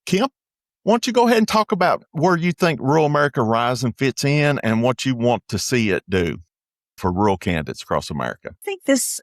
Kim, why don't you go ahead and talk about where you think Rural America Rising fits in and what you want to see it do for rural candidates across America? I think this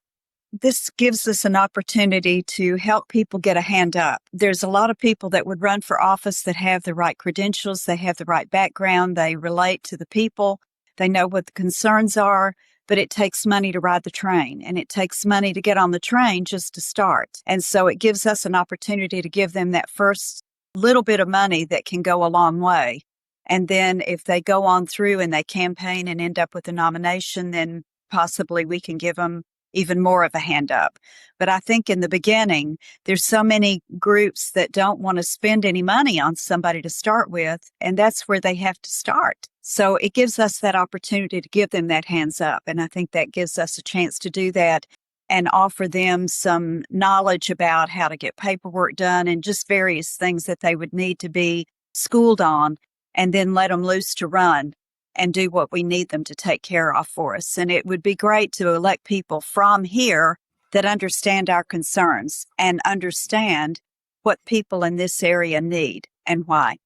gives us an opportunity to help people get a hand up. There's a lot of people that would run for office that have the right credentials, they have the right background, they relate to the people, they know what the concerns are, but it takes money to ride the train, and it takes money to get on the train just to start. And so it gives us an opportunity to give them that first little bit of money that can go a long way. And then if they go on through and they campaign and end up with a nomination, then possibly we can give them even more of a hand up. But I think in the beginning, there's so many groups that don't want to spend any money on somebody to start with, and that's where they have to start. So it gives us that opportunity to give them that hands up. And I think that gives us a chance to do that and offer them some knowledge about how to get paperwork done and just various things that they would need to be schooled on, and then let them loose to run and do what we need them to take care of for us. And it would be great to elect people from here that understand our concerns and understand what people in this area need and why.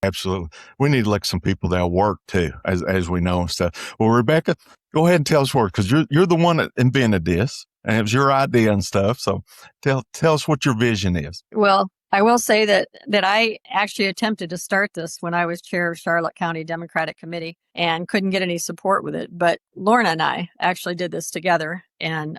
Absolutely. We need to elect some people that'll work too, as we know and stuff. Well, Rebecca, go ahead and tell us where, because you're the one that invented this, and it was your idea and stuff. So tell us what your vision is. Well, I will say that I actually attempted to start this when I was chair of Charlotte County Democratic Committee and couldn't get any support with it. But Lorna and I actually did this together. And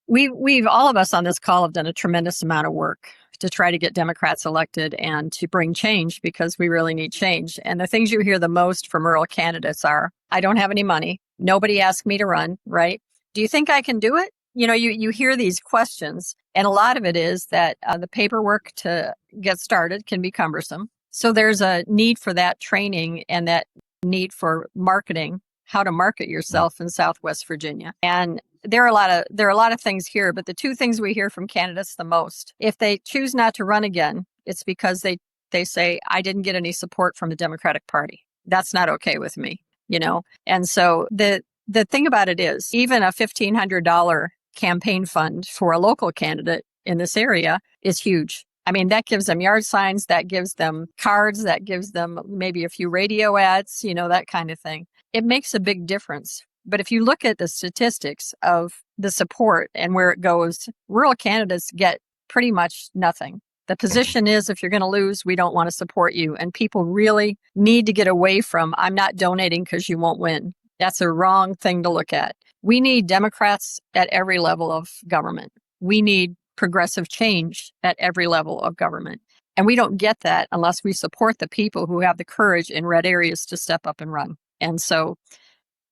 we've all of us on this call have done a tremendous amount of work to try to get Democrats elected and to bring change, because we really need change. And the things you hear the most from rural candidates are, I don't have any money. Nobody asked me to run, right? Do you think I can do it? You know, you hear these questions, and a lot of it is that the paperwork to get started can be cumbersome. So there's a need for that training and that need for marketing, how to market yourself in Southwest Virginia. And there are a lot of things here, but the two things we hear from candidates the most, if they choose not to run again, it's because they say, I didn't get any support from the Democratic Party. That's not okay with me, you know? And so the thing about it is, even a $1,500 campaign fund for a local candidate in this area is huge. I mean, that gives them yard signs, that gives them cards, that gives them maybe a few radio ads, you know, that kind of thing. It makes a big difference. But if you look at the statistics of the support and where it goes, rural candidates get pretty much nothing. The position is, if you're going to lose, we don't want to support you. And people really need to get away from, I'm not donating because you won't win. That's a wrong thing to look at. We need Democrats at every level of government. We need progressive change at every level of government. And we don't get that unless we support the people who have the courage in red areas to step up and run. And so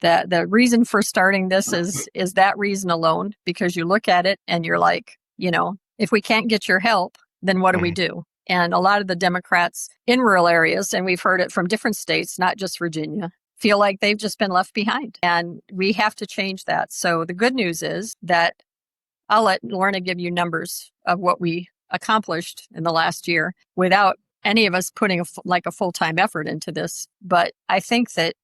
the reason for starting this is that reason alone, because you look at it and you're like, you know, if we can't get your help, then what do we do? And a lot of the Democrats in rural areas, and we've heard it from different states, not just Virginia, feel like they've just been left behind. And we have to change that. So the good news is that I'll let Lorna give you numbers of what we accomplished in the last year without any of us putting a full-time effort into this. But I think that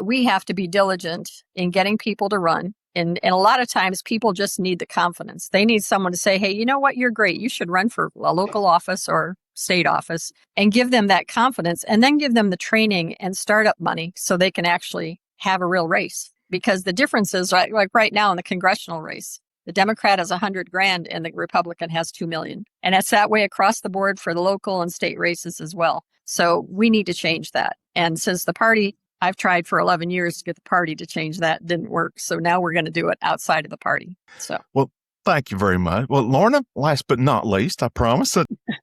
we have to be diligent in getting people to run. And a lot of times people just need the confidence. They need someone to say, hey, you know what? You're great. You should run for a local office or state office, and give them that confidence, and then give them the training and startup money so they can actually have a real race. Because the difference is, like right now in the congressional race, the Democrat has $100,000 and the Republican has $2 million. And it's that way across the board for the local and state races as well. So we need to change that. And since the party, I've tried for 11 years to get the party to change that, didn't work. So now we're going to do it outside of the party. So, well, thank you very much. Well, Lorna, last but not least, I promise.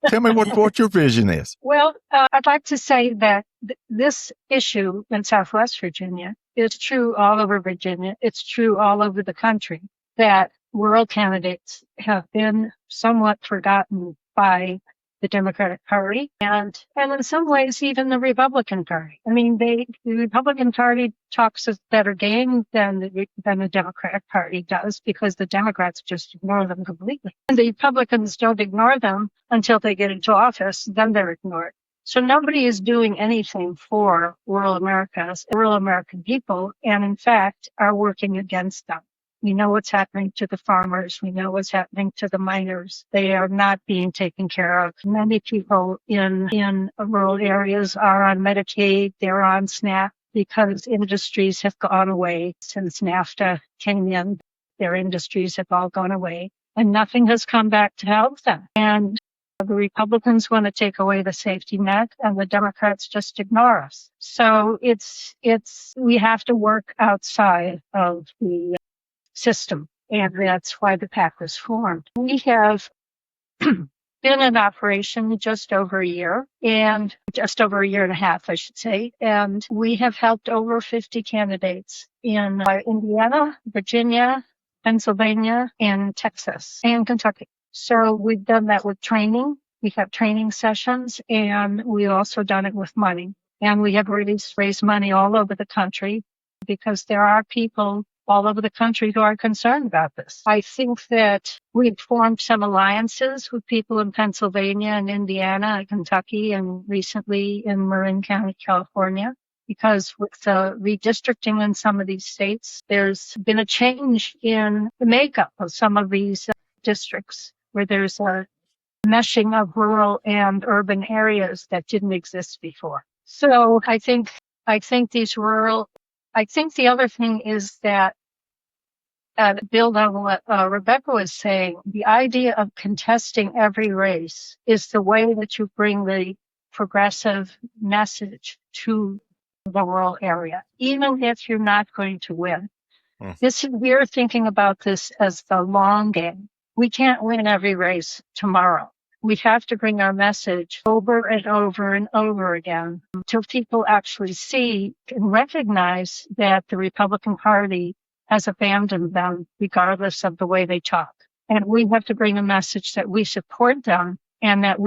Tell me what your vision is. Well, I'd like to say that this issue in Southwest Virginia is true all over Virginia. It's true all over the country, that rural candidates have been somewhat forgotten by the Democratic Party and in some ways even the Republican Party. I mean, the Republican Party talks a better game than the Democratic Party does, because the Democrats just ignore them completely. And the Republicans don't ignore them until they get into office, then they're ignored. So nobody is doing anything for rural American people, and in fact are working against them. We know what's happening to the farmers. We know what's happening to the miners. They are not being taken care of. Many people in rural areas are on Medicaid. They're on SNAP because industries have gone away since NAFTA came in. Their industries have all gone away and nothing has come back to help them. And the Republicans want to take away the safety net and the Democrats just ignore us. So we have to work outside of the system. And that's why the PAC was formed. We have been in operation just over a year and a half, I should say. And we have helped over 50 candidates in Indiana, Virginia, Pennsylvania, and Texas, and Kentucky. So we've done that with training. We have training sessions, and we've also done it with money. And we have raised money all over the country because there are people all over the country who are concerned about this. I think that we've formed some alliances with people in Pennsylvania and Indiana and Kentucky and recently in Marin County, California, because with the redistricting in some of these states, there's been a change in the makeup of some of these districts where there's a meshing of rural and urban areas that didn't exist before. So I think the other thing is that, build on what Rebecca was saying, the idea of contesting every race is the way that you bring the progressive message to the rural area, even if you're not going to win. We're thinking about this as the long game. We can't win every race tomorrow. We have to bring our message over and over and over again until people actually see and recognize that the Republican Party has abandoned them regardless of the way they talk. And we have to bring a message that we support them and that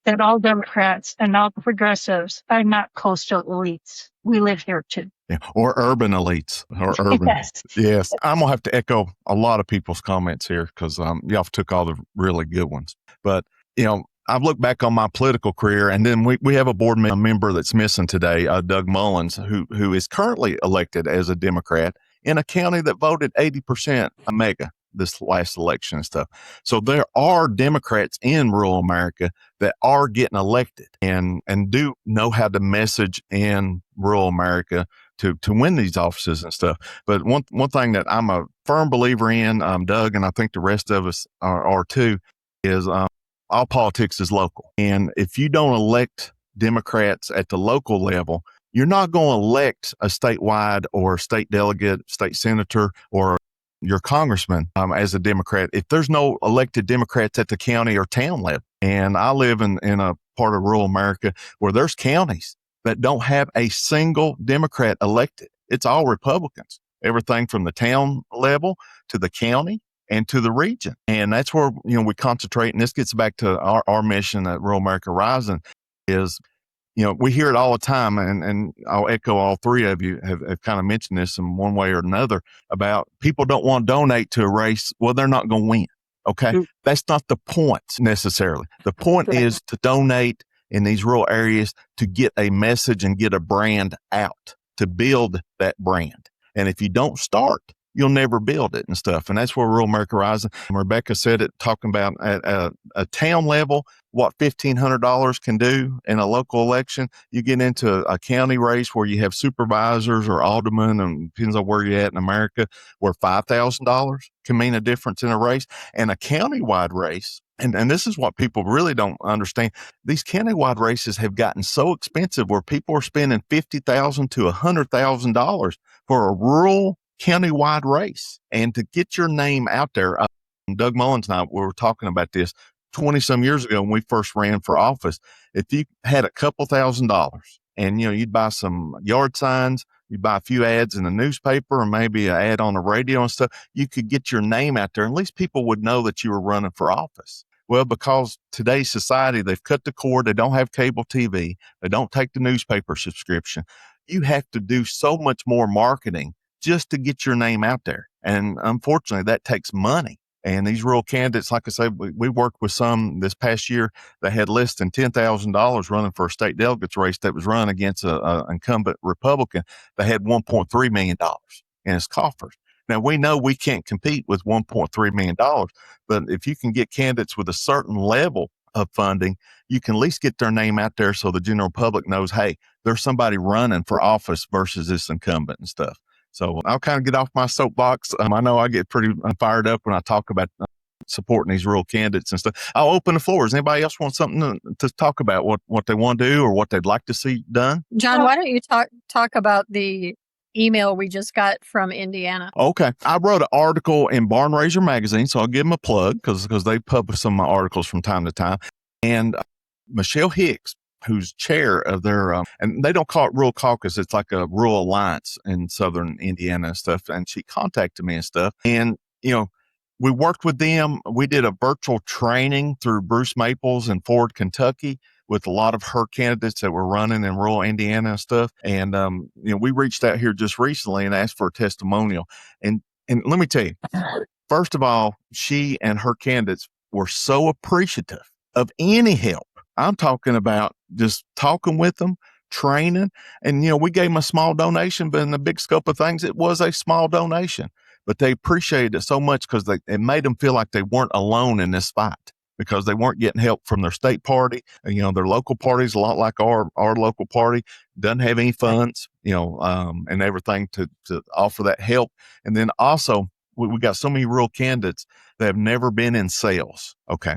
that all Democrats and all progressives are not coastal elites. We live here too. Yeah, or urban elites, or urban. Yes. I'm going to have to echo a lot of people's comments here because y'all took all the really good ones. But, I've looked back on my political career, and then we have a board member that's missing today, Doug Mullins, who is currently elected as a Democrat in a county that voted 80% mega this last election and stuff. So there are Democrats in rural America that are getting elected and do know how to message in rural America to win these offices and stuff. But one thing that I'm a firm believer in, Doug, and I think the rest of us are too, is all politics is local. And if you don't elect Democrats at the local level, you're not going to elect a statewide or state delegate, state senator, or your congressman as a Democrat if there's no elected Democrats at the county or town level. And I live in a part of rural America where there's counties that don't have a single Democrat elected. It's all Republicans, everything from the town level to the county and to the region. And that's where, we concentrate. And this gets back to our mission at Rural America Rising is, we hear it all the time, and I'll echo all three of you have kind of mentioned this in one way or another about people don't want to donate to a race. Well, they're not going to win. Okay. Mm-hmm. That's not the point necessarily. The point is to donate in these rural areas to get a message and get a brand out, to build that brand. And if you don't start, you'll never build it and stuff. And that's where Rural America Rising, Rebecca said it, talking about at a town level, what $1,500 can do in a local election. You get into a county race where you have supervisors or aldermen, and depends on where you're at in America, where $5,000 can mean a difference in a race. And a countywide race, and this is what people really don't understand. These countywide races have gotten so expensive where people are spending $50,000 to $100,000 for a rural countywide race. And to get your name out there, Doug Mullins and I, we were talking about this 20 some years ago when we first ran for office. If you had a couple $1,000 and, you'd buy some yard signs, you'd buy a few ads in the newspaper or maybe an ad on the radio and stuff, you could get your name out there. At least people would know that you were running for office. Well, because today's society, they've cut the cord. They don't have cable TV. They don't take the newspaper subscription. You have to do so much more marketing just to get your name out there. And unfortunately, that takes money. And these rural candidates, like I said, we worked with some this past year that had less than $10,000 running for a state delegates race that was run against an incumbent Republican that had $1.3 million in his coffers. Now, we know we can't compete with $1.3 million, but if you can get candidates with a certain level of funding, you can at least get their name out there so the general public knows, hey, there's somebody running for office versus this incumbent and stuff. So I'll kind of get off my soapbox. I know I get pretty fired up when I talk about supporting these rural candidates and stuff. I'll open the floor. Does anybody else want something to talk about what they want to do or what they'd like to see done? John, why don't you talk about the email we just got from Indiana? Okay. I wrote an article in Barn Raiser magazine, so I'll give them a plug because they publish some of my articles from time to time. And Michelle Hicks, who's chair of their, and they don't call it Rural Caucus, it's like a Rural Alliance in southern Indiana and stuff. And she contacted me and stuff. And, we worked with them. We did a virtual training through Bruce Maples in Ford, Kentucky, with a lot of her candidates that were running in rural Indiana and stuff. And, we reached out here just recently and asked for a testimonial. And let me tell you, first of all, she and her candidates were so appreciative of any help. I'm talking about just talking with them, training. And, we gave them a small donation, but in the big scope of things, it was a small donation. But they appreciated it so much because it made them feel like they weren't alone in this fight because they weren't getting help from their state party. And, their local party is a lot like our local party, doesn't have any funds, and everything to offer that help. And then also, we got so many rural candidates that have never been in sales. Okay.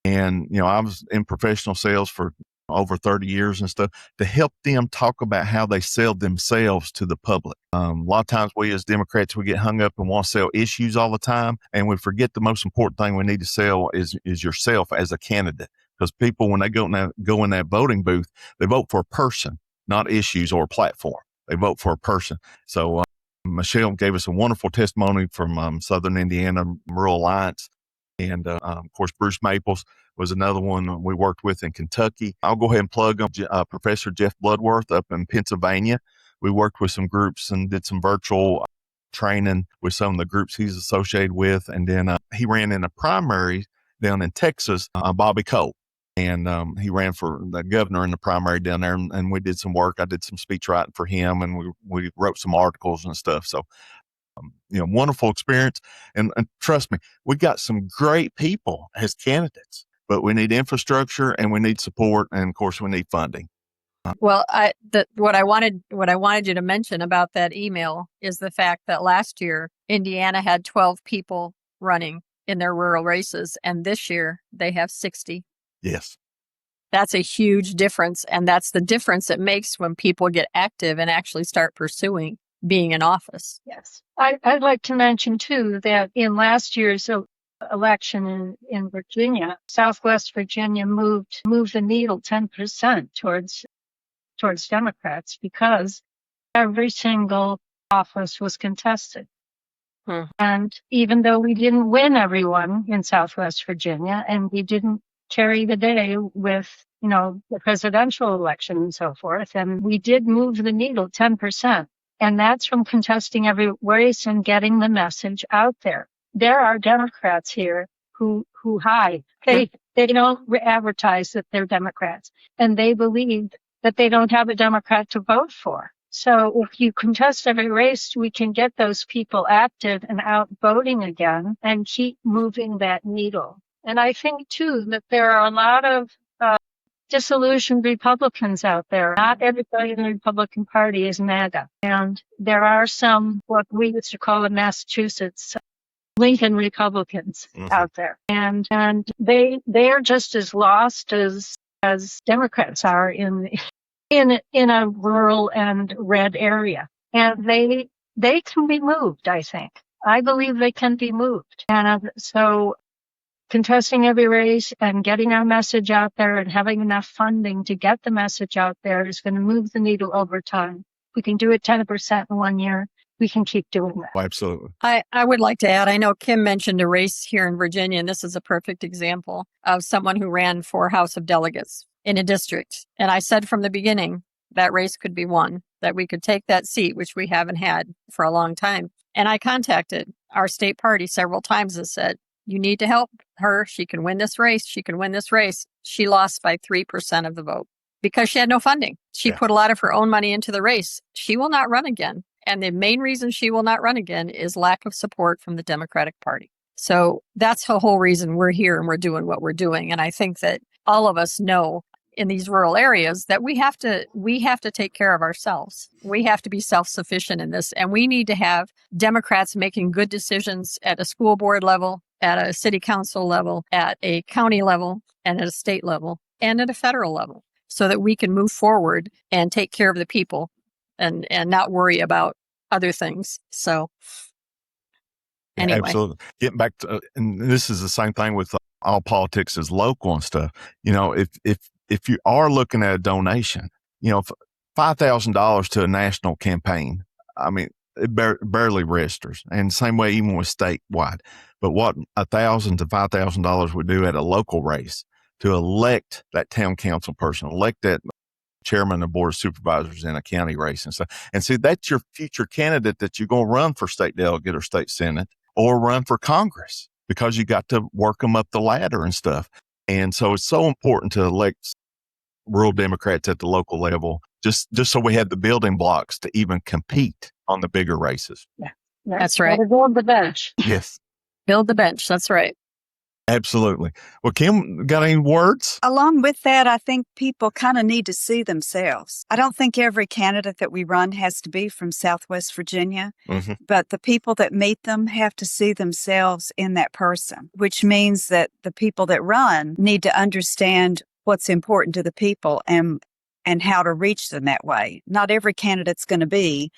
And, I was in professional sales for over 30 years and stuff to help them talk about how they sell themselves to the public. A lot of times we as Democrats, we get hung up and want to sell issues all the time. And we forget the most important thing we need to sell is yourself as a candidate. Because people, when they go in that voting booth, they vote for a person, not issues or a platform. They vote for a person. So Michelle gave us a wonderful testimony from Southern Indiana Rural Alliance. And, of course, Bruce Maples was another one we worked with in Kentucky. I'll go ahead and plug Professor Jeff Bloodworth up in Pennsylvania. We worked with some groups and did some virtual training with some of the groups he's associated with. And then he ran in a primary down in Texas, Bobby Cole. And he ran for the governor in the primary down there. And we did some work. I did some speech writing for him, and we wrote some articles and stuff. So, wonderful experience. And trust me, we got some great people as candidates. But we need infrastructure and we need support, and of course we need funding. Well, what I wanted you to mention about that email is the fact that last year Indiana had 12 people running in their rural races, and this year they have 60. Yes. That's a huge difference, and that's the difference it makes when people get active and actually start pursuing being in office. Yes. I'd like to mention, too, that in last year's election in Virginia, Southwest Virginia moved the needle 10% towards Democrats because every single office was contested. And even though we didn't win everyone in Southwest Virginia and we didn't carry the day with, the presidential election and so forth, and we did move the needle 10%. And that's from contesting every race and getting the message out there. There are Democrats here who hide. They don't advertise that they're Democrats, and they believe that they don't have a Democrat to vote for. So if you contest every race, we can get those people active and out voting again and keep moving that needle. And I think, too, that there are a lot of disillusioned Republicans out there. Not everybody in the Republican Party is MAGA. And there are some, what we used to call in Massachusetts, Lincoln Republicans out there. And they are just as lost as Democrats are in a rural and red area. And they can be moved, I think. I believe they can be moved. And so contesting every race and getting our message out there and having enough funding to get the message out there is going to move the needle over time. We can do it 10% in 1 year. We can keep doing that. Oh, absolutely. I would like to add, I know Kim mentioned a race here in Virginia, and this is a perfect example of someone who ran for House of Delegates in a district. And I said from the beginning that race could be won, that we could take that seat, which we haven't had for a long time. And I contacted our state party several times and said, you need to help her. She can win this race. She can win this race. She lost by 3% of the vote because she had no funding. She put a lot of her own money into the race. She will not run again. And the main reason she will not run again is lack of support from the Democratic Party. So that's the whole reason we're here and we're doing what we're doing. And I think that all of us know in these rural areas that we have to take care of ourselves. We have to be self-sufficient in this. And we need to have Democrats making good decisions at a school board level, at a city council level, at a county level, and at a state level, and at a federal level, so that we can move forward and take care of the people and not worry about other things. So anyway. Absolutely. Getting back to, and this is the same thing with all politics is local and stuff. If you are looking at a donation, $5,000 to a national campaign, I mean, it barely registers. And same way, even with statewide. But what $1,000 to $5,000 would do at a local race to elect that town council person, elect that chairman of the board of supervisors in a county race and stuff. And see, that's your future candidate that you're going to run for state delegate or state senate or run for Congress, because you got to work them up the ladder and stuff. And so it's so important to elect rural Democrats at the local level, just so we have the building blocks to even compete on the bigger races. Yeah, that's right. Build the bench. Yes. Build the bench. That's right. Absolutely. Well, Kim, got any words? Along with that, I think people kind of need to see themselves. I don't think every candidate that we run has to be from Southwest Virginia, but the people that meet them have to see themselves in that person, which means that the people that run need to understand what's important to the people and how to reach them that way. Not every candidate's going to be,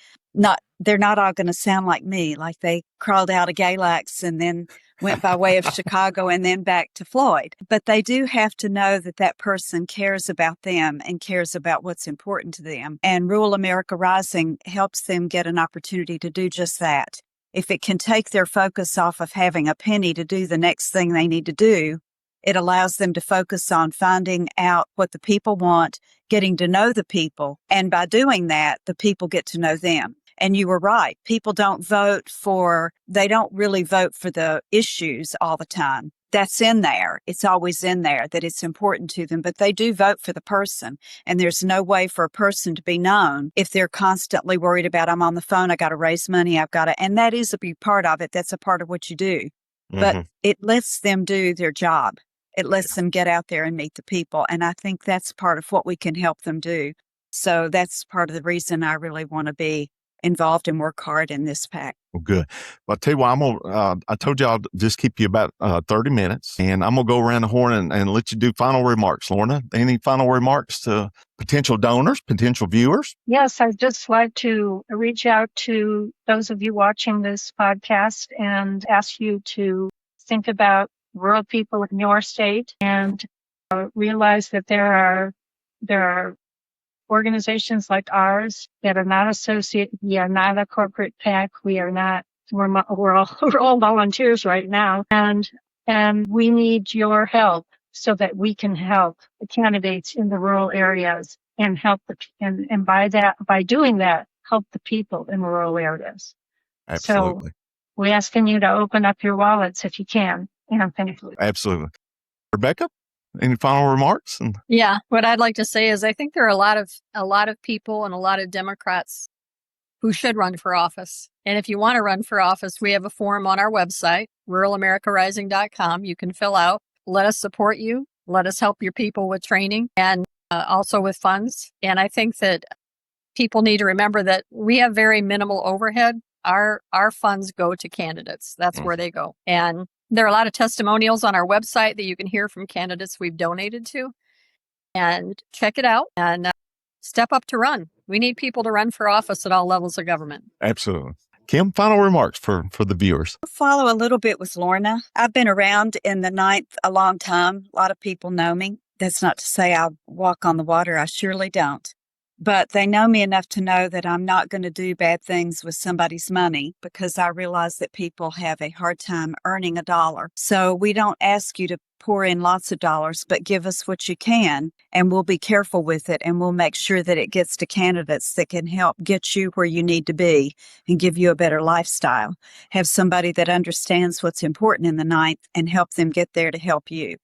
they're not all going to sound like me, like they crawled out of Galax and then went by way of Chicago and then back to Floyd. But they do have to know that that person cares about them and cares about what's important to them. And Rural America Rising helps them get an opportunity to do just that. If it can take their focus off of having a penny to do the next thing they need to do, it allows them to focus on finding out what the people want, getting to know the people. And by doing that, the people get to know them. And you were right. People they don't really vote for the issues all the time. That's in there. It's always in there that it's important to them, but they do vote for the person. And there's no way for a person to be known if they're constantly worried about, I'm on the phone, I got to raise money, and that is a big part of it. That's a part of what you do. But it lets them do their job. It lets them get out there and meet the people. And I think that's part of what we can help them do. So that's part of the reason I really want to be involved and work hard in this PAC. Well, good. Well, I'll tell you what, I told you I'll just keep you about 30 minutes, and I'm going to go around the horn and let you do final remarks. Lorna, any final remarks to potential donors, potential viewers? Yes, I'd just like to reach out to those of you watching this podcast and ask you to think about rural people in your state and realize that there are organizations like ours that are not associated. We are not a corporate PAC. We're all volunteers right now. And we need your help so that we can help the candidates in the rural areas and help by doing that, help the people in rural areas. Absolutely. So we're asking you to open up your wallets if you can. And thank you. Absolutely. Rebecca? Any final remarks? Yeah, what I'd like to say is I think there are a lot of people and a lot of Democrats who should run for office. And if you want to run for office, we have a form on our website, ruralamericarising.com. You can fill out. Let us support you. Let us help your people with training and also with funds. And I think that people need to remember that we have very minimal overhead. Our funds go to candidates. That's where they go. And there are a lot of testimonials on our website that you can hear from candidates we've donated to. And check it out and step up to run. We need people to run for office at all levels of government. Absolutely. Kim, final remarks for the viewers. I'll follow a little bit with Lorna. I've been around in the 9th a long time. A lot of people know me. That's not to say I walk on the water. I surely don't. But they know me enough to know that I'm not going to do bad things with somebody's money because I realize that people have a hard time earning a dollar. So we don't ask you to pour in lots of dollars, but give us what you can, and we'll be careful with it, and we'll make sure that it gets to candidates that can help get you where you need to be and give you a better lifestyle. Have somebody that understands what's important in the 9th and help them get there to help you.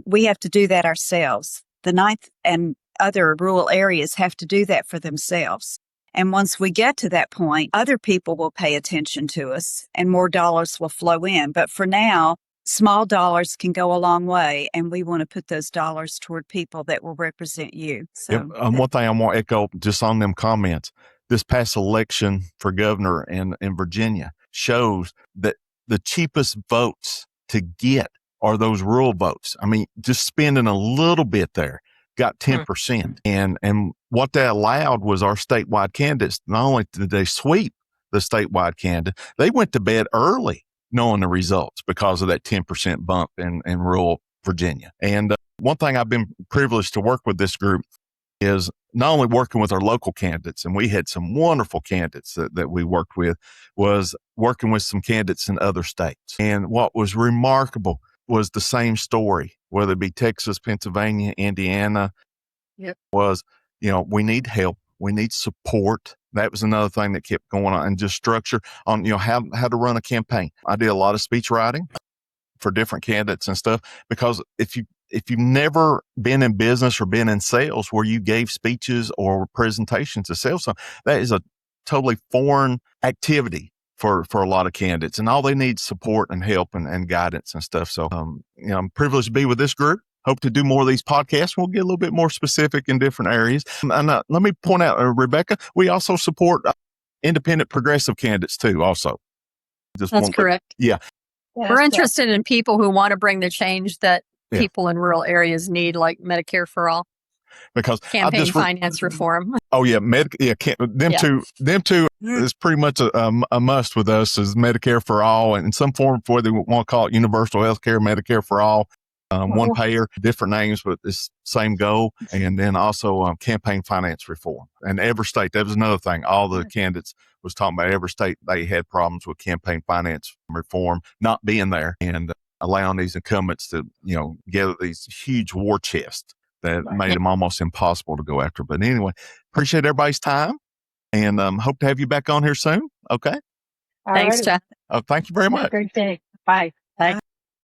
We have to do that ourselves. The 9th and other rural areas have to do that for themselves. And once we get to that point, other people will pay attention to us and more dollars will flow in. But for now, small dollars can go a long way, and we want to put those dollars toward people that will represent you. So, Yep. One thing I want to echo just on them comments, this past election for governor in Virginia shows that the cheapest votes to get are those rural votes. I mean, just spending a little bit there got 10%. And what that allowed was our statewide candidates, not only did they sweep the statewide candidate, they went to bed early knowing the results because of that 10% bump in rural Virginia. And one thing I've been privileged to work with this group is not only working with our local candidates, and we had some wonderful candidates that we worked with, was working with some candidates in other states. And what was remarkable was the same story, whether it be Texas, Pennsylvania, Indiana, was, we need help. We need support. That was another thing that kept going on, and just structure on, how to run a campaign. I did a lot of speech writing for different candidates and stuff, because if you've never been in business or been in sales where you gave speeches or presentations to sell something, that is a totally foreign activity for a lot of candidates, and all they need is support and help and guidance and stuff. So, I'm privileged to be with this group. Hope to do more of these podcasts. We'll get a little bit more specific in different areas. And let me point out, Rebecca, we also support independent progressive candidates too. Also, that's correct. Yeah. We're interested in people who want to bring the change that people in rural areas need, like Medicare for all. Because campaign finance reform. Oh yeah, them two is pretty much a must with us, is Medicare for all, and in some form, whether they want to call it universal health care, Medicare for all, one payer, different names, but it's same goal. And then also campaign finance reform. And every state, that was another thing. All the candidates was talking about every state, they had problems with campaign finance reform not being there, and allowing these incumbents to, gather these huge war chests that made them almost impossible to go after. But anyway, appreciate everybody's time, and hope to have you back on here soon. Okay. Thanks, Jeff. Thank you very much. Have a great day. Bye. Bye.